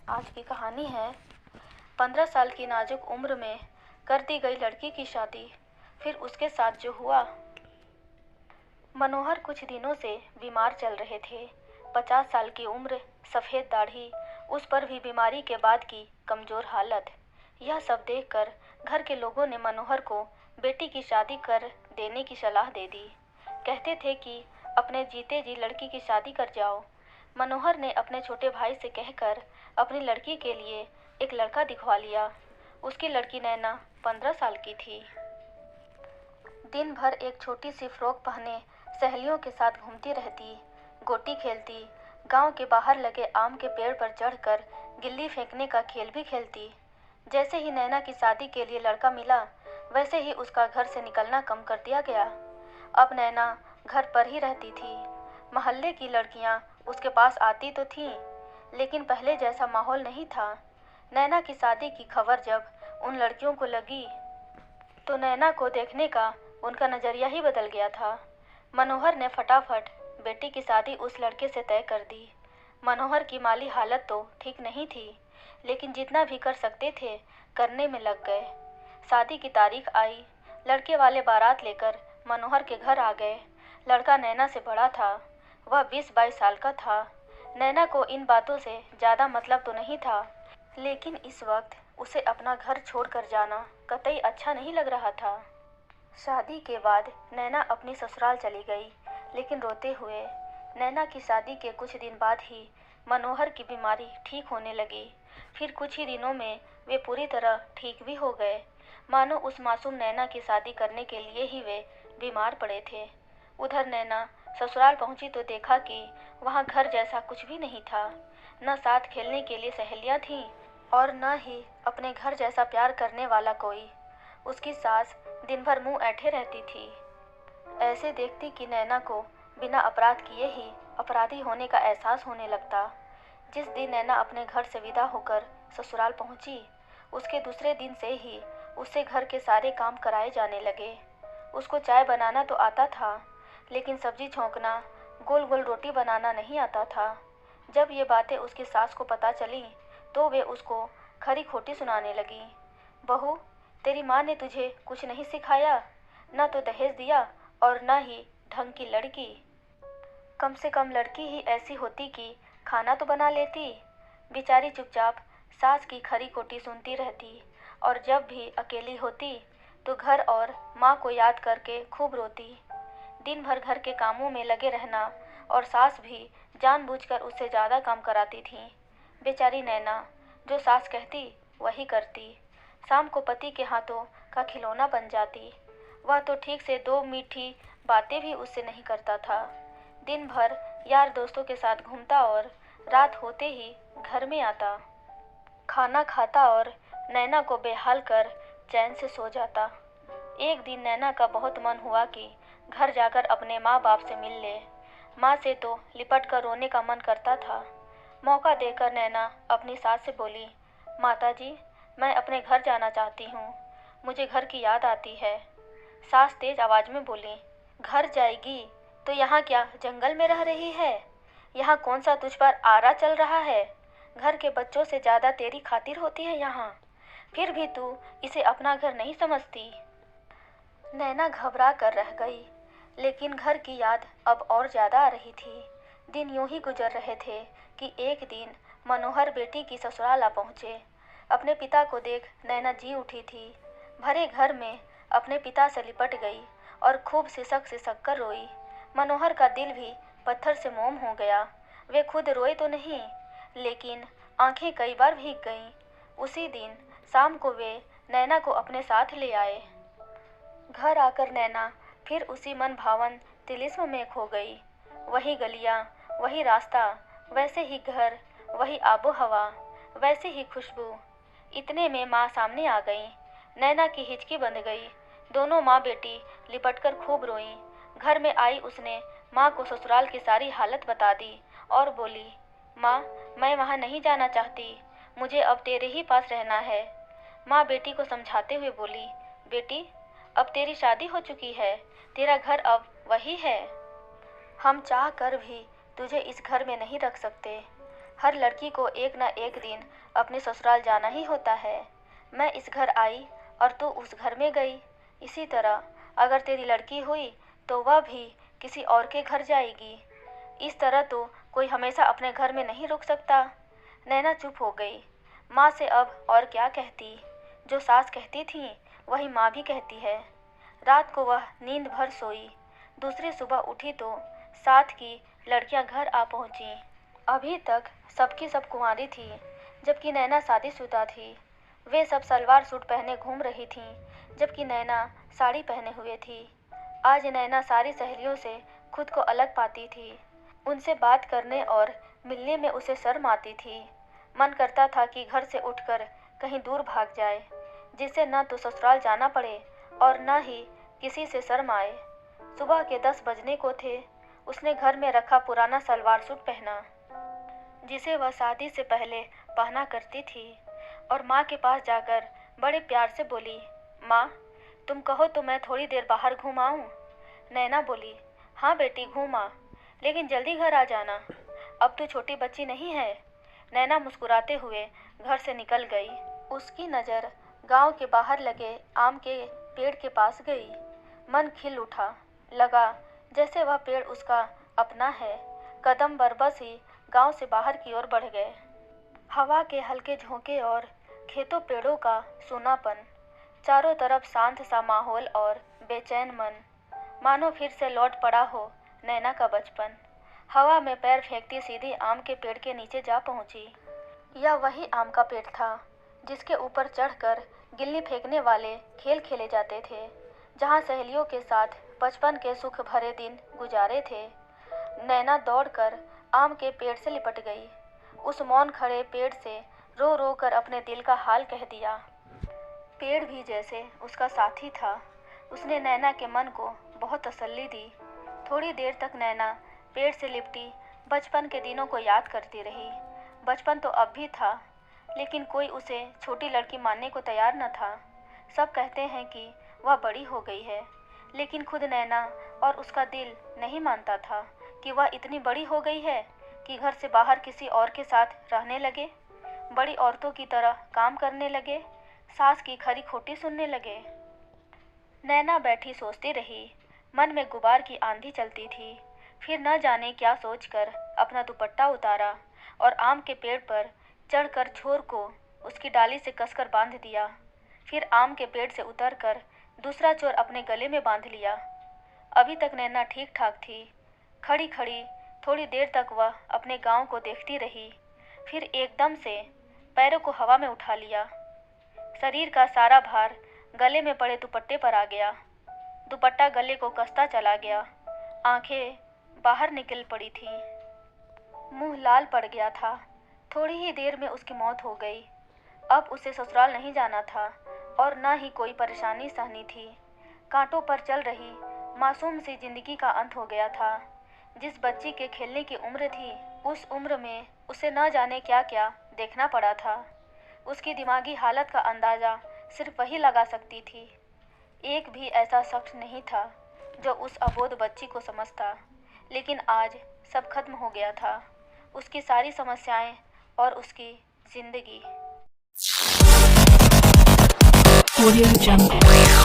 आज की कहानी है 15 साल की नाजुक उम्र में कर दी गई लड़की की शादी। फिर उसके साथ जो हुआ। मनोहर कुछ दिनों से बीमार चल रहे थे। 50 साल की उम्र, सफ़ेद दाढ़ी, उस पर भी बीमारी के बाद की कमज़ोर हालत। यह सब देखकर घर के लोगों ने मनोहर को बेटी की शादी कर देने की सलाह दे दी। कहते थे कि अपने जीते जी लड़की की शादी कर जाओ। मनोहर ने अपने छोटे भाई से कहकर अपनी लड़की के लिए एक लड़का दिखवा लिया। उसकी लड़की नैना 15 साल की थी। दिन भर एक छोटी सी फ्रॉक पहने सहेलियों के साथ घूमती रहती, गोटी खेलती, गांव के बाहर लगे आम के पेड़ पर चढ़कर गिल्ली फेंकने का खेल भी खेलती। जैसे ही नैना की शादी के लिए लड़का मिला, वैसे ही उसका घर से निकलना कम कर दिया गया। अब नैना घर पर ही रहती थी। मोहल्ले की लड़कियां उसके पास आती तो थीं, लेकिन पहले जैसा माहौल नहीं था। नैना की शादी की खबर जब उन लड़कियों को लगी, तो नैना को देखने का उनका नज़रिया ही बदल गया था। मनोहर ने फटाफट बेटी की शादी उस लड़के से तय कर दी। मनोहर की माली हालत तो ठीक नहीं थी, लेकिन जितना भी कर सकते थे करने में लग गए। शादी की तारीख आई। लड़के वाले बारात लेकर मनोहर के घर आ गए। लड़का नैना से बड़ा था। वह 20-22 साल का था। नैना को इन बातों से ज़्यादा मतलब तो नहीं था, लेकिन इस वक्त उसे अपना घर छोड़कर जाना कतई अच्छा नहीं लग रहा था। शादी के बाद नैना अपनी ससुराल चली गई, लेकिन रोते हुए। नैना की शादी के कुछ दिन बाद ही मनोहर की बीमारी ठीक होने लगी। फिर कुछ ही दिनों में वे पूरी तरह ठीक भी हो गए, मानो उस मासूम नैना की शादी करने के लिए ही वे बीमार पड़े थे। उधर नैना ससुराल पहुंची तो देखा कि वहां घर जैसा कुछ भी नहीं था। न साथ खेलने के लिए सहेलियां थीं और न ही अपने घर जैसा प्यार करने वाला कोई। उसकी सास दिन भर मुंह ऐंठे रहती थी। ऐसे देखती कि नैना को बिना अपराध किए ही अपराधी होने का एहसास होने लगता। जिस दिन नैना अपने घर से विदा होकर ससुराल पहुंची, उसके दूसरे दिन से ही उससे घर के सारे काम कराए जाने लगे। उसको चाय बनाना तो आता था, लेकिन सब्जी छौंकना, गोल गोल रोटी बनाना नहीं आता था। जब ये बातें उसकी सास को पता चली, तो वे उसको खरी खोटी सुनाने लगी। बहू, तेरी माँ ने तुझे कुछ नहीं सिखाया, न तो दहेज दिया और न ही ढंग की लड़की। कम से कम लड़की ही ऐसी होती कि खाना तो बना लेती। बेचारी चुपचाप सास की खरी खोटी सुनती रहती, और जब भी अकेली होती तो घर और माँ को याद करके खूब रोती। दिन भर घर के कामों में लगे रहना, और सास भी जानबूझकर उससे ज़्यादा काम कराती थी। बेचारी नैना जो सास कहती वही करती। शाम को पति के हाथों का खिलौना बन जाती। वह तो ठीक से 2 मीठी बातें भी उससे नहीं करता था। दिन भर यार दोस्तों के साथ घूमता और रात होते ही घर में आता, खाना खाता और नैना को बेहाल कर चैन से सो जाता। एक दिन नैना का बहुत मन हुआ कि घर जाकर अपने माँ बाप से मिल ले। माँ से तो लिपट कर रोने का मन करता था। मौका देकर नैना अपनी सास से बोली, माताजी, मैं अपने घर जाना चाहती हूँ। मुझे घर की याद आती है। सास तेज आवाज़ में बोली, घर जाएगी तो यहाँ क्या जंगल में रह रही है? यहाँ कौन सा तुझ पर आरा चल रहा है? घर के बच्चों से ज़्यादा तेरी खातिर होती है यहाँ, फिर भी तू इसे अपना घर नहीं समझती। नैना घबरा कर रह गई, लेकिन घर की याद अब और ज़्यादा आ रही थी। दिन यूं ही गुजर रहे थे कि एक दिन मनोहर बेटी की ससुराल आ पहुँचे। अपने पिता को देख नैना जी उठी थी। भरे घर में अपने पिता से लिपट गई और खूब सिसक सिसक कर रोई। मनोहर का दिल भी पत्थर से मोम हो गया। वे खुद रोए तो नहीं, लेकिन आंखें कई बार भीग गईं। उसी दिन शाम को वे नैना को अपने साथ ले आए। घर आकर नैना फिर उसी मन भावन तिलिस्म में खो गई। वही गलियां, वही रास्ता, वैसे ही घर, वही आबो हवा, वैसे ही खुशबू। इतने में माँ सामने आ गई। नैना की हिचकी बंध गई। दोनों माँ बेटी लिपटकर खूब रोईं। घर में आई उसने माँ को ससुराल की सारी हालत बता दी और बोली, माँ, मैं वहाँ नहीं जाना चाहती। मुझे अब तेरे ही पास रहना है। माँ बेटी को समझाते हुए बोली, बेटी, अब तेरी शादी हो चुकी है, तेरा घर अब वही है। हम चाह कर भी तुझे इस घर में नहीं रख सकते। हर लड़की को एक ना एक दिन अपने ससुराल जाना ही होता है। मैं इस घर आई और तू उस घर में गई। इसी तरह अगर तेरी लड़की हुई तो वह भी किसी और के घर जाएगी। इस तरह तो कोई हमेशा अपने घर में नहीं रुक सकता। नैना चुप हो गई। माँ से अब और क्या कहती। जो सास कहती थी वही माँ भी कहती है। रात को वह नींद भर सोई। दूसरी सुबह उठी तो साथ की लड़कियां घर आ पहुंची। अभी तक सबकी सब कुंवारी थी, जबकि नैना शादीशुदा थी। वे सब सलवार सूट पहने घूम रही थीं, जबकि नैना साड़ी पहने हुए थी। आज नैना सारी सहेलियों से खुद को अलग पाती थी। उनसे बात करने और मिलने में उसे शर्म आती थी। मन करता था कि घर से उठकर कहीं दूर भाग जाए, जिससे न तो ससुराल जाना पड़े और न ही किसी से शर्म आए। सुबह के 10 बजने को थे। उसने घर में रखा पुराना सलवार सूट पहना, जिसे वह शादी से पहले पहना करती थी, और माँ के पास जाकर बड़े प्यार से बोली, माँ, तुम कहो तो मैं थोड़ी देर बाहर घूम आऊँ? नैना बोली, हाँ बेटी घूम आ, लेकिन जल्दी घर आ जाना, अब तो छोटी बच्ची नहीं है। नैना मुस्कुराते हुए घर से निकल गई। उसकी नज़र गांव के बाहर लगे आम के पेड़ के पास गई। मन खिल उठा। लगा जैसे वह पेड़ उसका अपना है। कदम बरबस ही गांव से बाहर की ओर बढ़ गए। हवा के हल्के झोंके और खेतों पेड़ों का सूनापन, चारों तरफ शांत सा माहौल और बेचैन मन, मानो फिर से लौट पड़ा हो नैना का बचपन। हवा में पैर फेंकती सीधी आम के पेड़ के नीचे जा पहुंची। यह वही आम का पेड़ था जिसके ऊपर चढ़कर गिल्ली फेंकने वाले खेल खेले जाते थे, जहां सहेलियों के साथ बचपन के सुख भरे दिन गुजारे थे। नैना दौड़कर आम के पेड़ से लिपट गई। उस मौन खड़े पेड़ से रो रो कर अपने दिल का हाल कह दिया। पेड़ भी जैसे उसका साथी था। उसने नैना के मन को बहुत तसल्ली दी। थोड़ी देर तक नैना पेड़ से लिपटी बचपन के दिनों को याद करती रही। बचपन तो अब भी था, लेकिन कोई उसे छोटी लड़की मानने को तैयार न था। सब कहते हैं कि वह बड़ी हो गई है, लेकिन खुद नैना और उसका दिल नहीं मानता था कि वह इतनी बड़ी हो गई है कि घर से बाहर किसी और के साथ रहने लगे, बड़ी औरतों की तरह काम करने लगे, सास की खरी खोटी सुनने लगे। नैना बैठी सोचती रही। मन में गुबार की आंधी चलती थी। फिर न जाने क्या सोचकर अपना दुपट्टा उतारा और आम के पेड़ पर चढ़कर छोर को उसकी डाली से कसकर बांध दिया। फिर आम के पेड़ से उतरकर दूसरा चोर अपने गले में बांध लिया। अभी तक नैना ठीक ठाक थी। खड़ी खड़ी थोड़ी देर तक वह अपने गांव को देखती रही। फिर एकदम से पैरों को हवा में उठा लिया। शरीर का सारा भार गले में पड़े दुपट्टे पर आ गया। दुपट्टा गले को कसता चला गया। आंखें बाहर निकल पड़ी थीं। मुंह लाल पड़ गया था। थोड़ी ही देर में उसकी मौत हो गई। अब उसे ससुराल नहीं जाना था और न ही कोई परेशानी सहनी थी। कांटों पर चल रही मासूम सी जिंदगी का अंत हो गया था। जिस बच्ची के खेलने की उम्र थी, उस उम्र में उसे न जाने क्या क्या देखना पड़ा था। उसकी दिमागी हालत का अंदाज़ा सिर्फ वही लगा सकती थी। एक भी ऐसा शख्स नहीं था जो उस अबोध बच्ची को समझता। लेकिन आज सब खत्म हो गया था। उसकी सारी समस्याएं और उसकी जिंदगी। Audio Jungle.